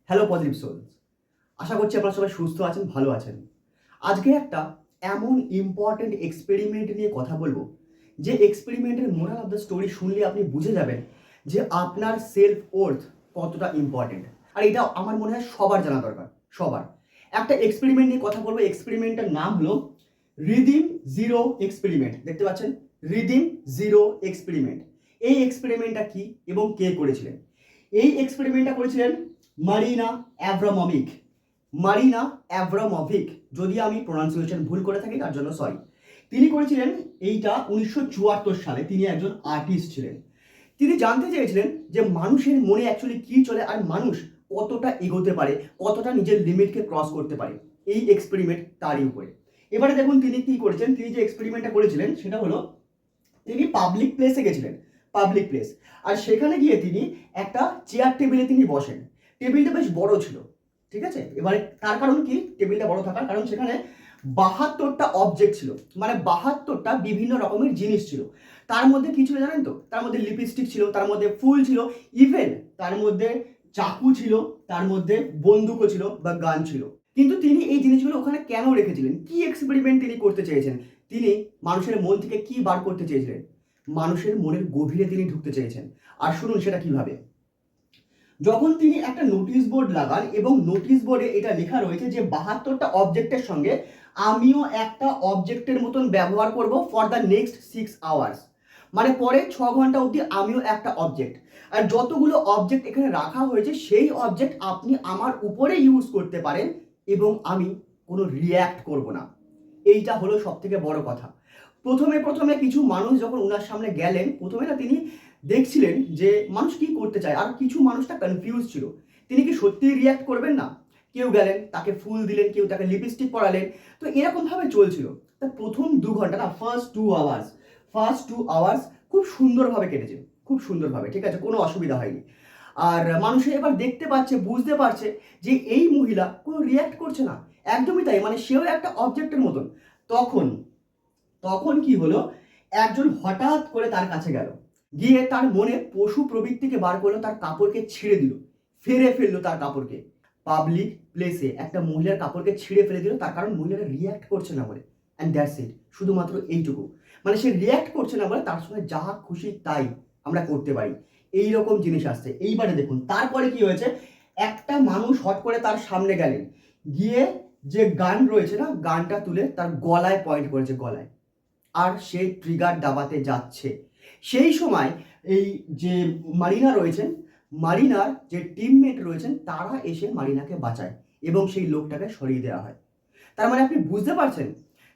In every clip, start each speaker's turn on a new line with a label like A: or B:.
A: Hello positive sols, আশা করছি আপনারা সবাই সুস্থ আছেন, ভালো আছেন। আজকে একটা এমন ইম্পর্টেন্ট এক্সপেরিমেন্ট নিয়ে কথা বলবো, যে এক্সপেরিমেন্টের মোরাল অফ দ্য স্টোরি শুনলে আপনি বুঝে যাবেন যে আপনার সেলফ ওর্থ কতটা ইম্পর্টেন্ট। আর এটা আমার মনে হয় সবার জানা দরকার, সবার। একটা এক্সপেরিমেন্ট নিয়ে কথা বলবো, এক্সপেরিমেন্টের নাম হলো রিদিম জিরো এক্সপেরিমেন্ট। দেখতে পাচ্ছেন, রিদিম জিরো এক্সপেরিমেন্ট। এই এক্সপেরিমেন্টটা কি এবং কে করেছিলেন? এই এক্সপেরিমেন্টটা করেছিলেন মারিনা অ্যাব্রামোভিক। মারিনা অ্যাব্রামোভিক, যদি আমি প্রোনাউন্সিয়েশন ভুল করে থাকি তার জন্য সরি। তিনি করেছিলেন এইটা 1974 সালে। তিনি একজন আর্টিস্ট ছিলেন। তিনি জানতে চেয়েছিলেন যে মানুষের মনে অ্যাকচুয়ালি কী চলে, আর মানুষ কতটা এগোতে পারে, কতটা নিজের লিমিটকে ক্রস করতে পারে। এই এক্সপেরিমেন্ট তারই উপরে। এবারে দেখুন তিনি কি করেছেন। তিনি যে এক্সপেরিমেন্টটা করেছিলেন সেটা হলো, তিনি পাবলিক প্লেসে গেছিলেন, পাবলিক প্লেস। আর সেখানে গিয়ে তিনি একটা চেয়ার টেবিলে তিনি বসেন। টেবিলটা বেশ বড় ছিল, ঠিক আছে। এবারে তার কারণ কি টেবিলটা বড় থাকার কারণ, সেখানে 72টা অবজেক্ট ছিল, মানে 72টা বিভিন্ন রকমের জিনিস ছিল। তার মধ্যে কি ছিল জানেন তো? তার মধ্যে লিপস্টিক ছিল, তার মধ্যে ফুল ছিল, ইভেন তার মধ্যে চাকু ছিল, তার মধ্যে বন্দুকও ছিল বা গান ছিল। কিন্তু তিনি এই জিনিসগুলো ওখানে কেন রেখেছিলেন? কি এক্সপেরিমেন্ট তিনি করতে চেয়েছেন? তিনি মানুষের মন থেকে কি বার করতে চেয়েছিলেন? মানুষের মনের গভীরে তিনি ঢুকতে চেয়েছেন। আর শুনুন সেটা কিভাবে। যখন তিনি একটা নোটিশ বোর্ড লাগান এবং নোটিশ বোর্ডে এটা লেখা রয়েছে যে 72টা অবজেক্টের সঙ্গে আমিও একটা অবজেক্টের মতন ব্যবহার করব ফর দ্য নেক্সট 6 আওয়ার্স, মানে পরে 6 ঘন্টা অবধি আমিও একটা অবজেক্ট। আর যতগুলো অবজেক্ট এখানে রাখা হয়েছে সেই অবজেক্ট আপনি আমার উপরে ইউজ করতে পারেন এবং আমি কোনো রিয়্যাক্ট করব না। এইটা হলো সব থেকে বড় কথা। প্রথমে কিছু মানুষ যখন ওনার সামনে গেলেন, প্রথমে না তিনি দেখছিলেন যে মানুষ কি করতে চায়, আর কিছু মানুষটা কনফিউজ ছিল। তিনি কি সত্যিই রিয়্যাক্ট করবেন না? কেউ গেলেন, তাকে ফুল দিলেন, কেউ তাকে লিপস্টিক পরালেন। তো এরকমভাবে চলছিল। তা প্রথম 2 ঘন্টা না, ফার্স্ট টু আওয়ার্স খুব সুন্দরভাবে কেটেছে, খুব সুন্দরভাবে, ঠিক আছে, কোনো অসুবিধা হয়নি। আর মানুষে এবার দেখতে পাচ্ছে, বুঝতে পারছে যে এই মহিলা কোনো রিয়্যাক্ট করছে না। একদমই তাই, মানে সেও একটা অবজেক্টের মতন। তখন তখন কি হলো, একজন হঠাৎ করে তার কাছে গেল, গিয়ে তার মনে পশু প্রবৃত্তিকে বার করলো, তার কাপড়কে ছিঁড়ে দিল, ফেলে ফেললো তার কাপড়কে। পাবলিক প্লেসে একটা মহিলার কাপড়কে ছিঁড়ে ফেলে দিল, তার কারণ মহিলারা রিয়্যাক্ট করছে না বলে। অ্যান্ড দ্যাটস ইট, শুধুমাত্র এইটুকু। মানে সে রিয়্যাক্ট করছে না বলে তার সঙ্গে যা খুশি তাই আমরা করতে পারি, এই রকম জিনিস আসছে। এইবারে দেখুন তারপরে কি হয়েছে। একটা মানুষ হট করে তার সামনে গেলেন, গিয়ে যে গান রয়েছে না, গানটা তুলে তার গলায় পয়েন্ট করেছে, গলায়। আর সে ট্রিগার দাবাতে যাচ্ছে। সেই সময় এই যে মারিনা রয়েছেন, মারিনার যে টিমমেট রয়েছেন, তারা এসে মারিনাকে বাঁচায় এবং সেই লোকটাকে সরিয়ে দেওয়া হয়। তার মানে আপনি বুঝতে পারছেন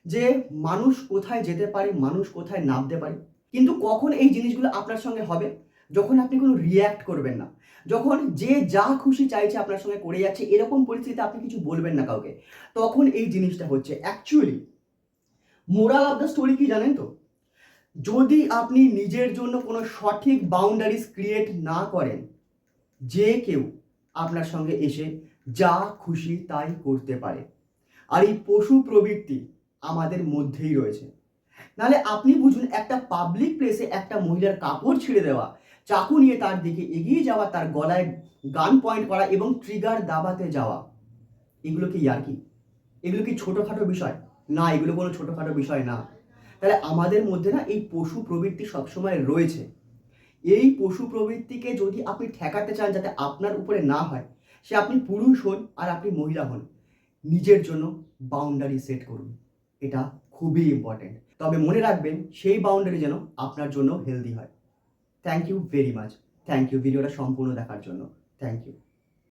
A: যে মানুষ কোথায় যেতে পারে, মানুষ কোথায় নামতে পারে। কিন্তু কখন এই জিনিসগুলো আপনার সঙ্গে হবে? যখন আপনি কোনো রিয়্যাক্ট করবেন না, যখন যে যা খুশি চাইছে আপনার সঙ্গে করে যাচ্ছে, এরকম পরিস্থিতিতে আপনি কিছু বলবেন না কাউকে, তখন এই জিনিসটা হচ্ছে। Actually moral of the story কি জানেন তো? যদি আপনি নিজের জন্য কোনো সঠিক বাউন্ডারিজ ক্রিয়েট না করেন, যে কেউ আপনার সঙ্গে এসে যা খুশি তাই করতে পারে। আর এই পশু প্রবৃত্তি আমাদের মধ্যেই রয়েছে। নাহলে আপনি বুঝুন, একটা পাবলিক প্লেসে একটা মহিলার কাপড় ছিঁড়ে দেওয়া, চাকু নিয়ে তার দিকে এগিয়ে যাওয়া, তার গলায় গান পয়েন্ট করা এবং ট্রিগার দাবাতে যাওয়া, এগুলো কি ইয়ার্কি? এগুলো কি ছোটোখাটো বিষয়? না, এগুলো কোনো ছোটোখাটো বিষয় না। তাহলে আমাদের মধ্যে না এই পশু প্রবৃত্তি সবসময় রয়েছে। এই পশু প্রবৃত্তিকে যদি আপনি ঠেকাতে চান যাতে আপনার উপরে না হয়, সে আপনি পুরুষ হন আর আপনি মহিলা হন, নিজের জন্য বাউন্ডারি সেট করুন। এটা খুবই ইম্পর্টেন্ট। তবে মনে রাখবেন, সেই বাউন্ডারি যেন আপনার জন্য হেলদি হয়। Thank you very much. Thank you ভিডিওটা সম্পূর্ণ দেখার জন্য। Thank you.